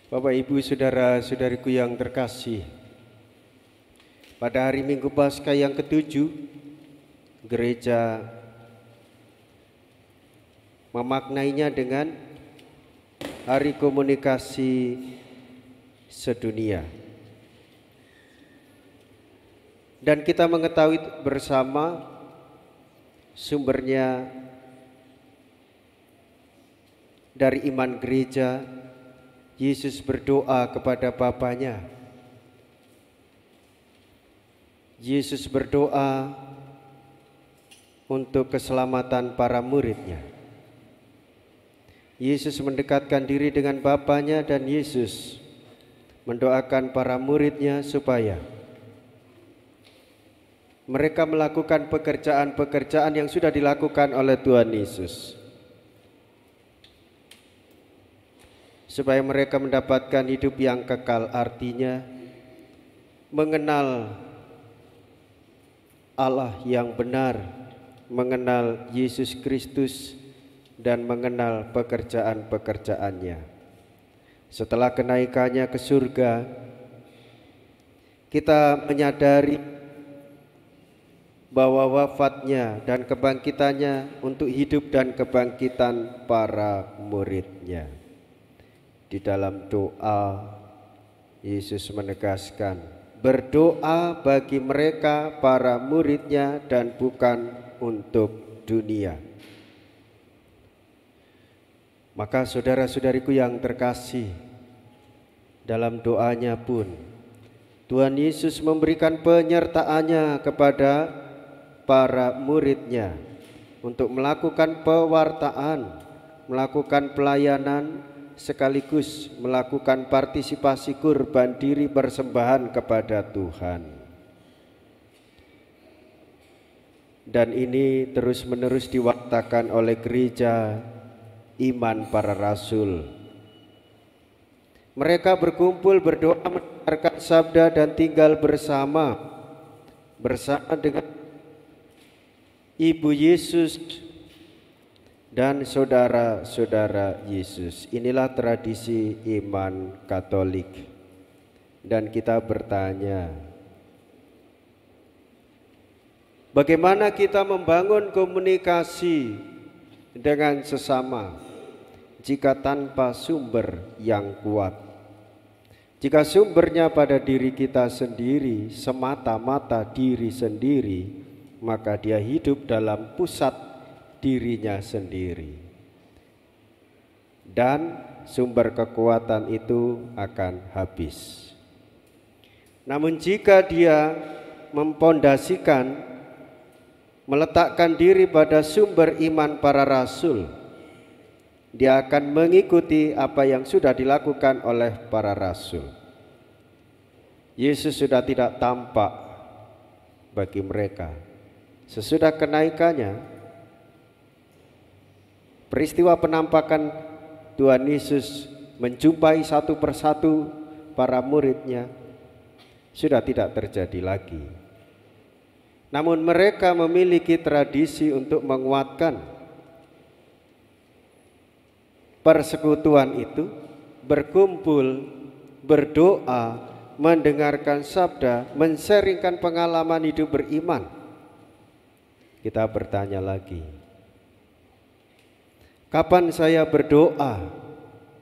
Bapak, Ibu, saudara-saudariku yang terkasih, pada hari Minggu Paskah yang ke-7, gereja memaknainya dengan Hari Komunikasi Sedunia. Dan kita mengetahui bersama sumbernya dari iman gereja. Yesus berdoa kepada Bapanya. Yesus berdoa untuk keselamatan para muridnya. Yesus mendekatkan diri dengan Bapanya dan Yesus mendoakan para muridnya supaya mereka melakukan pekerjaan-pekerjaan yang sudah dilakukan oleh Tuhan Yesus, supaya mereka mendapatkan hidup yang kekal, artinya mengenal Allah yang benar, mengenal Yesus Kristus, dan mengenal pekerjaan-pekerjaannya. Setelah kenaikannya ke surga, kita menyadari bahwa wafatnya dan kebangkitannya untuk hidup dan kebangkitan para muridnya. Di dalam doa, Yesus menegaskan, berdoa bagi mereka para muridnya dan bukan untuk dunia. Maka saudara-saudariku yang terkasih, dalam doanya pun Tuhan Yesus memberikan penyertaannya kepada para muridnya untuk melakukan pewartaan, melakukan pelayanan, sekaligus melakukan partisipasi kurban diri persembahan kepada Tuhan. Dan ini terus-menerus diwartakan oleh gereja iman para rasul. Mereka berkumpul berdoa, mendengarkan sabda dan tinggal bersama dengan Ibu Yesus dan saudara-saudara Yesus. Inilah tradisi iman Katolik. Dan kita bertanya, bagaimana kita membangun komunikasi dengan sesama jika tanpa sumber yang kuat? Jika sumbernya pada diri kita sendiri, semata-mata diri sendiri, maka dia hidup dalam pusat dirinya sendiri, dan sumber kekuatan itu akan habis. Namun jika dia mempondasikan, meletakkan diri pada sumber iman para rasul, dia akan mengikuti apa yang sudah dilakukan oleh para rasul. Yesus sudah tidak tampak bagi mereka. Sesudah kenaikannya, peristiwa penampakan Tuhan Yesus menjumpai satu persatu para muridnya sudah tidak terjadi lagi. Namun mereka memiliki tradisi untuk menguatkan persekutuan itu, berkumpul, berdoa, mendengarkan sabda, men-sharingkan pengalaman hidup beriman. Kita bertanya lagi, kapan saya berdoa?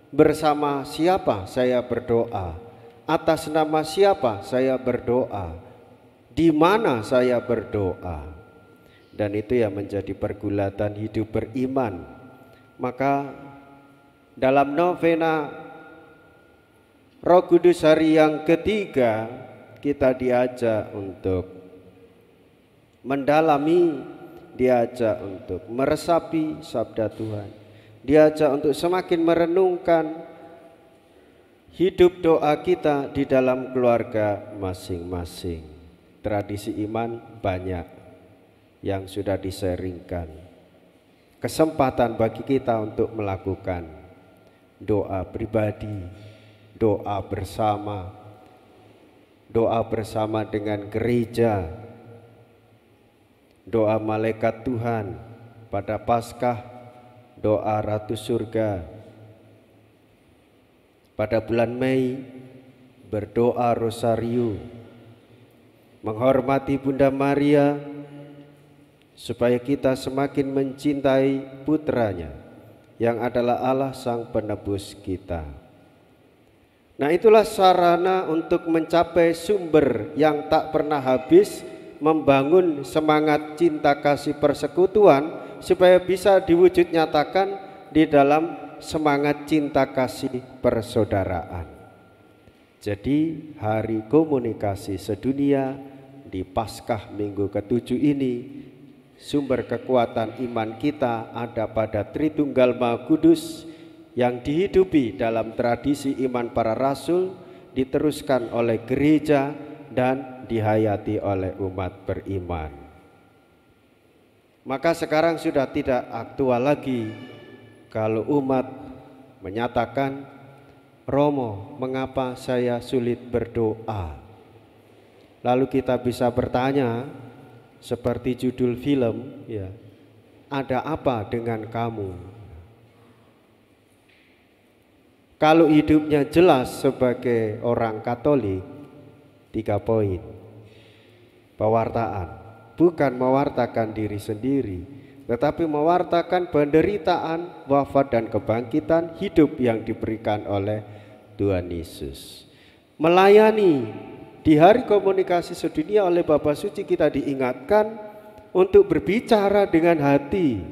Bersama siapa saya berdoa? Atas nama siapa saya berdoa? Di mana saya berdoa? Dan itu yang menjadi pergulatan hidup beriman. Maka dalam novena Roh Kudus hari yang ketiga, kita diajak untuk mendalami, diajak untuk meresapi sabda Tuhan, diajak untuk semakin merenungkan hidup doa kita di dalam keluarga masing-masing. Tradisi iman banyak yang sudah diseringkan. Kesempatan bagi kita untuk melakukan doa pribadi, doa bersama dengan gereja, doa malaikat Tuhan pada Paskah, doa Ratu Surga, pada bulan Mei berdoa rosario, menghormati Bunda Maria supaya kita semakin mencintai putranya yang adalah Allah Sang Penebus kita. Nah, itulah sarana untuk mencapai sumber yang tak pernah habis, membangun semangat cinta kasih persekutuan supaya bisa diwujud nyatakan di dalam semangat cinta kasih persaudaraan. Jadi hari komunikasi sedunia di Paskah minggu ke-7 ini, sumber kekuatan iman kita ada pada Tritunggal Maha Kudus yang dihidupi dalam tradisi iman para rasul, diteruskan oleh gereja dan dihayati oleh umat beriman. Maka sekarang sudah tidak aktual lagi kalau umat menyatakan, Romo, mengapa saya sulit berdoa? Lalu kita bisa bertanya seperti judul film, ya, ada apa dengan kamu? Kalau hidupnya jelas sebagai orang Katolik, 3 poin. Pewartaan, bukan mewartakan diri sendiri, tetapi mewartakan penderitaan, wafat dan kebangkitan hidup yang diberikan oleh Tuhan Yesus. Melayani di hari komunikasi sedunia oleh Bapa Suci kita diingatkan untuk berbicara dengan hati.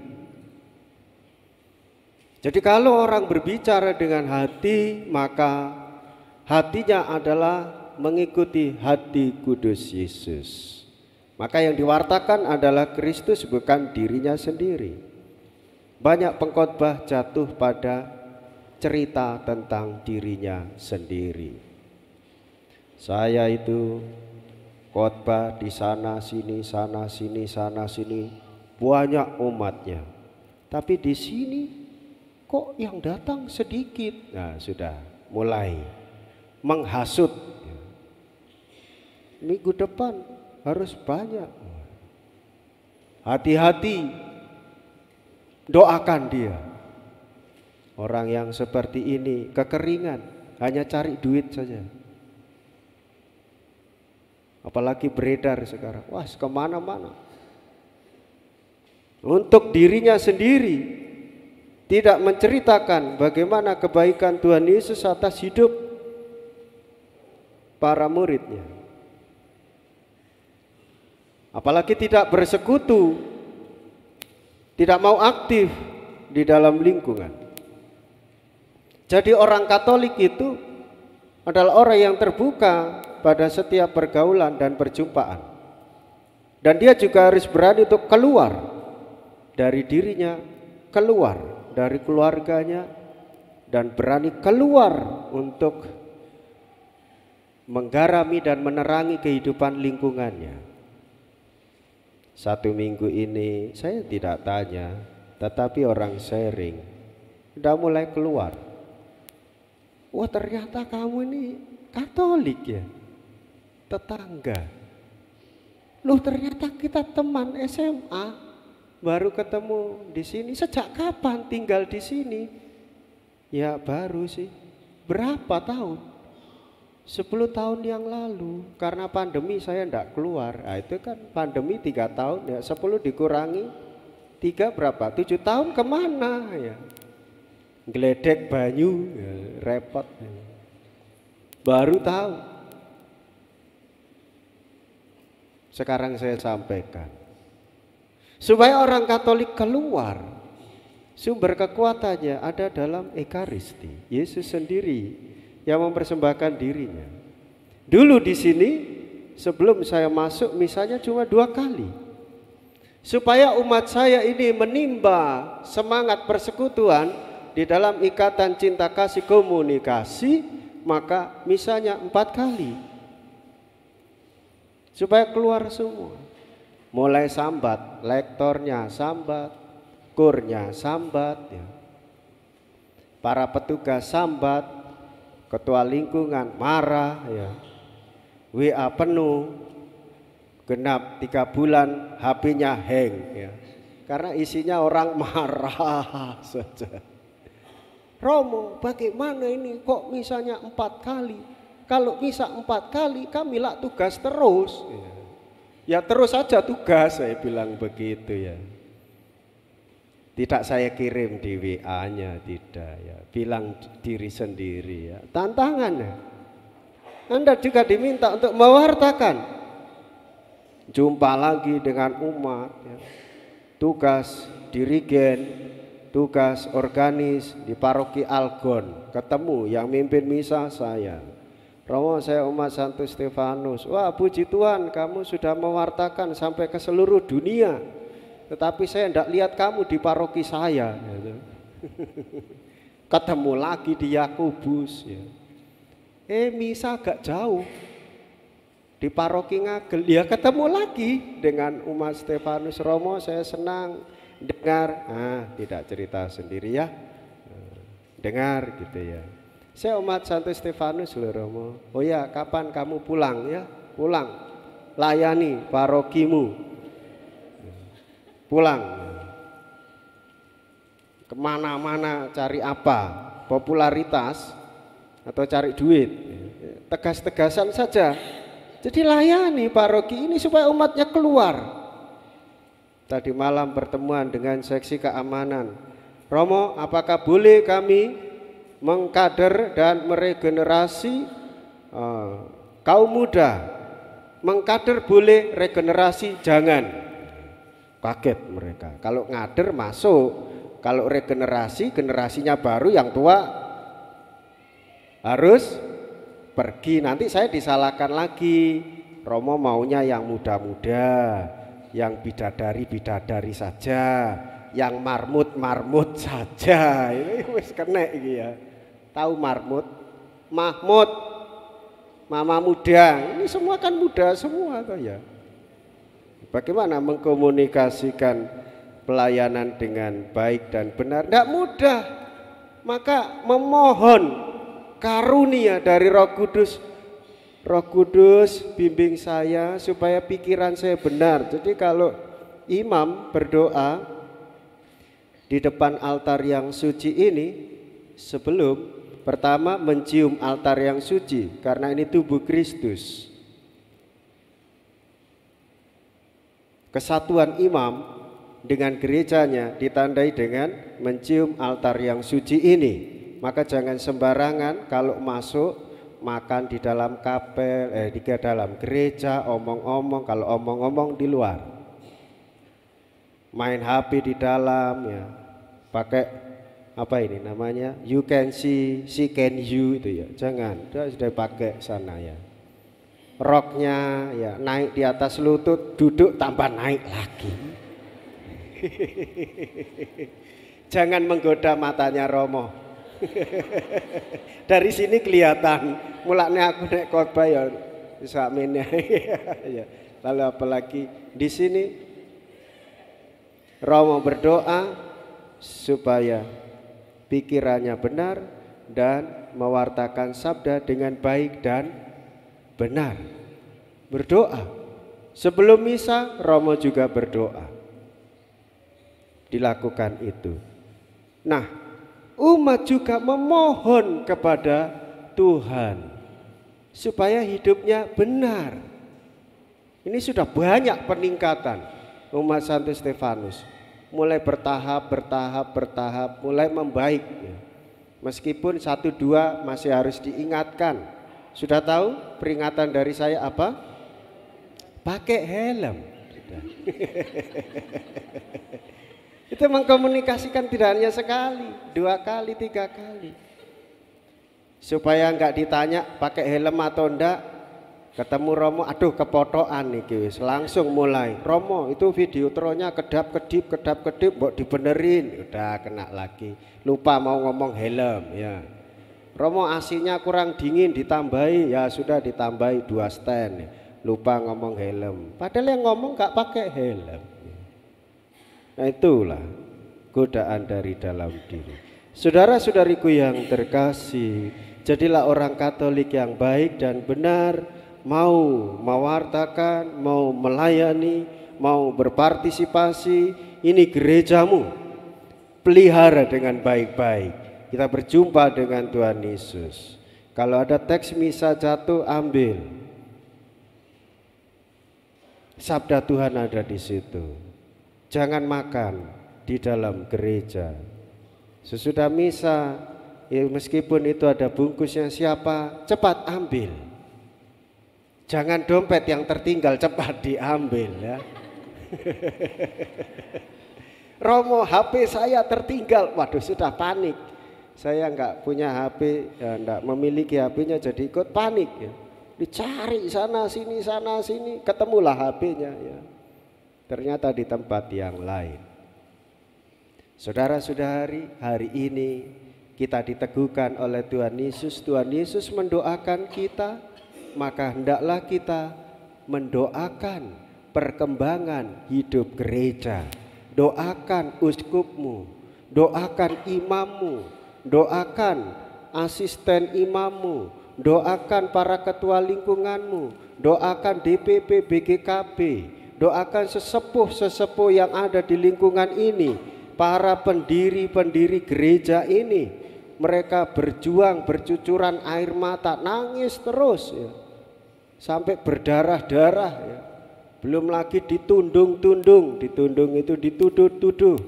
Jadi kalau orang berbicara dengan hati, maka hatinya adalah mengikuti hati kudus Yesus. Maka yang diwartakan adalah Kristus, bukan dirinya sendiri. Banyak pengkhotbah jatuh pada cerita tentang dirinya sendiri. Saya itu khotbah di sana sini, sana sini, sana sini, banyak umatnya. Tapi di sini kok yang datang sedikit. Nah, sudah mulai menghasut. Minggu depan harus banyak. Hati-hati, doakan dia. Orang yang seperti ini kekeringan, hanya cari duit saja. Apalagi beredar sekarang, wah kemana-mana. Untuk dirinya sendiri tidak menceritakan bagaimana kebaikan Tuhan Yesus atas hidup para muridnya. Apalagi tidak bersekutu, tidak mau aktif di dalam lingkungan. Jadi orang Katolik itu adalah orang yang terbuka pada setiap pergaulan dan perjumpaan. Dan dia juga harus berani untuk keluar dari dirinya, keluar dari keluarganya, dan berani keluar untuk menggarami dan menerangi kehidupan lingkungannya. 1 minggu ini saya tidak tanya, tetapi orang sharing, udah mulai keluar. Wah, ternyata kamu ini Katolik ya, tetangga. Loh, ternyata kita teman SMA, baru ketemu di sini. Sejak kapan tinggal di sini? Ya baru sih. Berapa tahun? 10 tahun yang lalu. Karena pandemi saya enggak keluar. Nah, itu kan pandemi 3 tahun ya, 10 dikurangi 3 berapa? 7 tahun kemana ya? Geledek banyu ya, repot. Baru tahu. Sekarang saya sampaikan, supaya orang Katolik keluar, sumber kekuatannya ada dalam Ekaristi. Yesus sendiri yang mempersembahkan dirinya. Dulu di sini sebelum saya masuk misalnya cuma 2 kali. Supaya umat saya ini menimba semangat persekutuan di dalam ikatan cinta kasih komunikasi, maka misalnya 4 kali. Supaya keluar semua. Mulai sambat, lektornya sambat, kurnya sambat ya. Para petugas sambat, ketua lingkungan marah ya. WA penuh, genap 3 bulan HP-nya hang ya. Karena isinya orang marah saja. Romo, bagaimana ini kok misalnya 4 kali? Kalau misa 4 kali, kami lah tugas terus. Ya terus saja tugas, saya bilang begitu ya. Tidak saya kirim di WA-nya, tidak ya. Bilang diri sendiri ya. Tantangannya, Anda juga diminta untuk mewartakan. Jumpa lagi dengan umat ya. Tugas dirigen, tugas organis di paroki Algon. Ketemu yang mimpin misa saya. Romo, saya umat Santo Stefanus. Wah, puji Tuhan, kamu sudah mewartakan sampai ke seluruh dunia. Tetapi saya tidak lihat kamu di paroki saya. Ketemu lagi di Yakobus. Ya. Misa agak jauh. Di paroki Ngagel, ya ketemu lagi dengan umat Stefanus. Romo, saya senang dengar. Tidak cerita sendiri ya. Dengar gitu ya. Saya umat Santo Stefanus loh Romo. Oh ya, kapan kamu pulang ya? Pulang. Layani parokimu. Pulang. Kemana-mana cari apa? Popularitas atau cari duit? Tegas-tegasan saja. Jadi layani paroki ini supaya umatnya keluar. Tadi malam pertemuan dengan seksi keamanan. Romo, apakah boleh kami mengkader dan meregenerasi kaum muda? Mengkader boleh, regenerasi jangan. Kaget mereka. Kalau ngader masuk, kalau regenerasi, generasinya baru, yang tua harus pergi. Nanti saya disalahkan lagi. Romo maunya yang muda-muda, yang bidadari-bidadari saja, yang marmut-marmut saja. Ini wis kena iki ya. Tahu marmut? Mahmud, mama muda. Ini semua kan muda semua toh ya. Bagaimana mengkomunikasikan pelayanan dengan baik dan benar? Tidak mudah. Maka memohon karunia dari Roh Kudus. Roh Kudus bimbing saya supaya pikiran saya benar. Jadi kalau imam berdoa di depan altar yang suci ini, sebelum pertama mencium altar yang suci, karena ini tubuh Kristus. Kesatuan imam dengan gerejanya ditandai dengan mencium altar yang suci ini. Maka jangan sembarangan kalau masuk makan di dalam kapel, di dalam gereja, omong-omong. Kalau omong-omong di luar, main HP di dalam ya, pakai apa ini namanya, you can see, she can you itu ya, jangan, sudah pakai sana ya. Roknya ya naik di atas lutut, duduk tambah naik lagi. Jangan menggoda matanya Romo. Dari sini kelihatan, mulanya aku naik khotbah ya sakmene. Ya. Lalu apalagi di sini Romo berdoa supaya pikirannya benar dan mewartakan sabda dengan baik dan benar. Berdoa sebelum misa, Romo juga berdoa. Dilakukan itu. Nah, umat juga memohon kepada Tuhan supaya hidupnya benar. Ini sudah banyak peningkatan umat Santo Stefanus. Mulai bertahap, mulai membaik. Meskipun 1-2 masih harus diingatkan. Sudah tahu peringatan dari saya apa? Pakai helm. Itu mengkomunikasikan tidak hanya sekali, 2 kali, 3 kali. Supaya enggak ditanya pakai helm atau enggak. Ketemu Romo, aduh kepotokan nih guys, langsung mulai. Romo itu video tronya kedap-kedip, mbok dibenerin, udah kena lagi. Lupa mau ngomong helm ya. Romo AC-nya kurang dingin ditambahi, ya sudah ditambahi 2 stand. Lupa ngomong helm. Padahal yang ngomong gak pakai helm. Nah itulah godaan dari dalam diri. Saudara-saudariku yang terkasih, jadilah orang Katolik yang baik dan benar. Mau mewartakan, mau melayani, mau berpartisipasi, ini gerejamu. Pelihara dengan baik-baik. kita berjumpa dengan Tuhan Yesus. Kalau ada teks misa jatuh, ambil. Sabda Tuhan ada di situ. Jangan makan di dalam gereja. Sesudah misa, ya meskipun itu ada bungkusnya siapa, cepat ambil. Jangan dompet yang tertinggal cepat diambil ya. Romo, HP saya tertinggal. Waduh, sudah panik. Saya nggak punya HP, ya nggak memiliki HP-nya, jadi ikut panik ya. Dicari sana sini, ketemulah HP-nya ya. Ternyata di tempat yang lain. Saudara-saudari, hari ini kita diteguhkan oleh Tuhan Yesus. Tuhan Yesus mendoakan kita, maka hendaklah kita mendoakan perkembangan hidup gereja. Doakan uskupmu, doakan imammu, doakan asisten imammu, doakan para ketua lingkunganmu, doakan DPP BGKB, doakan sesepuh-sesepuh yang ada di lingkungan ini, para pendiri-pendiri gereja ini. Mereka berjuang, bercucuran air mata, nangis terus ya, sampai berdarah-darah ya. Belum lagi ditundung-tundung, ditundung itu dituduh-tuduh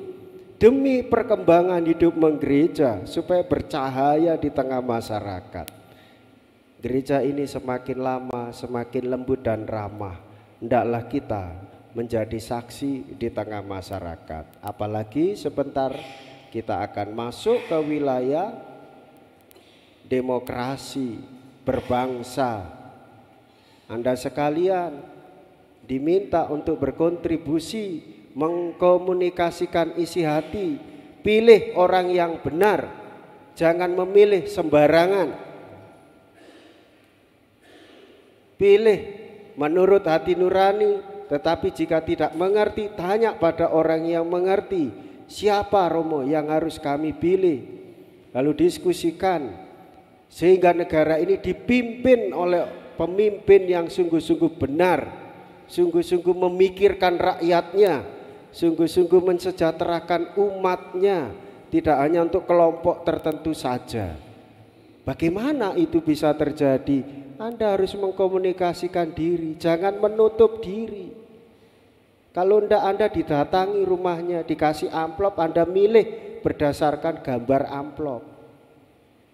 demi perkembangan hidup menggereja supaya bercahaya di tengah masyarakat. Gereja ini semakin lama semakin lembut dan ramah. Hendaklah kita menjadi saksi di tengah masyarakat. Apalagi sebentar kita akan masuk ke wilayah demokrasi berbangsa. Anda sekalian diminta untuk berkontribusi, mengkomunikasikan isi hati. Pilih orang yang benar, jangan memilih sembarangan. Pilih menurut hati nurani, tetapi jika tidak mengerti, tanya pada orang yang mengerti. Siapa Romo yang harus kami pilih? Lalu diskusikan, sehingga negara ini dipimpin oleh pemimpin yang sungguh-sungguh benar, sungguh-sungguh memikirkan rakyatnya, sungguh-sungguh mensejahterakan umatnya, tidak hanya untuk kelompok tertentu saja. Bagaimana itu bisa terjadi? Anda harus mengkomunikasikan diri, jangan menutup diri. Kalau tidak, Anda didatangi rumahnya, dikasih amplop, Anda milih berdasarkan gambar amplop.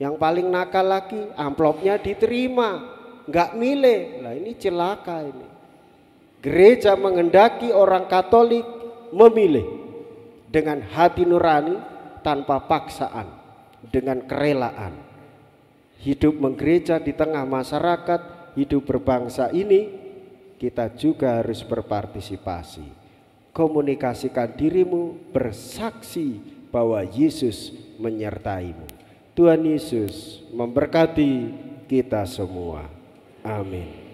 Yang paling nakal lagi, amplopnya diterima, nggak milih. Lah ini celaka ini. Gereja menghendaki orang Katolik memilih dengan hati nurani, tanpa paksaan, dengan kerelaan. Hidup menggereja di tengah masyarakat, hidup berbangsa ini, kita juga harus berpartisipasi. Komunikasikan dirimu, bersaksi bahwa Yesus menyertaimu. Tuhan Yesus memberkati kita semua. Amin.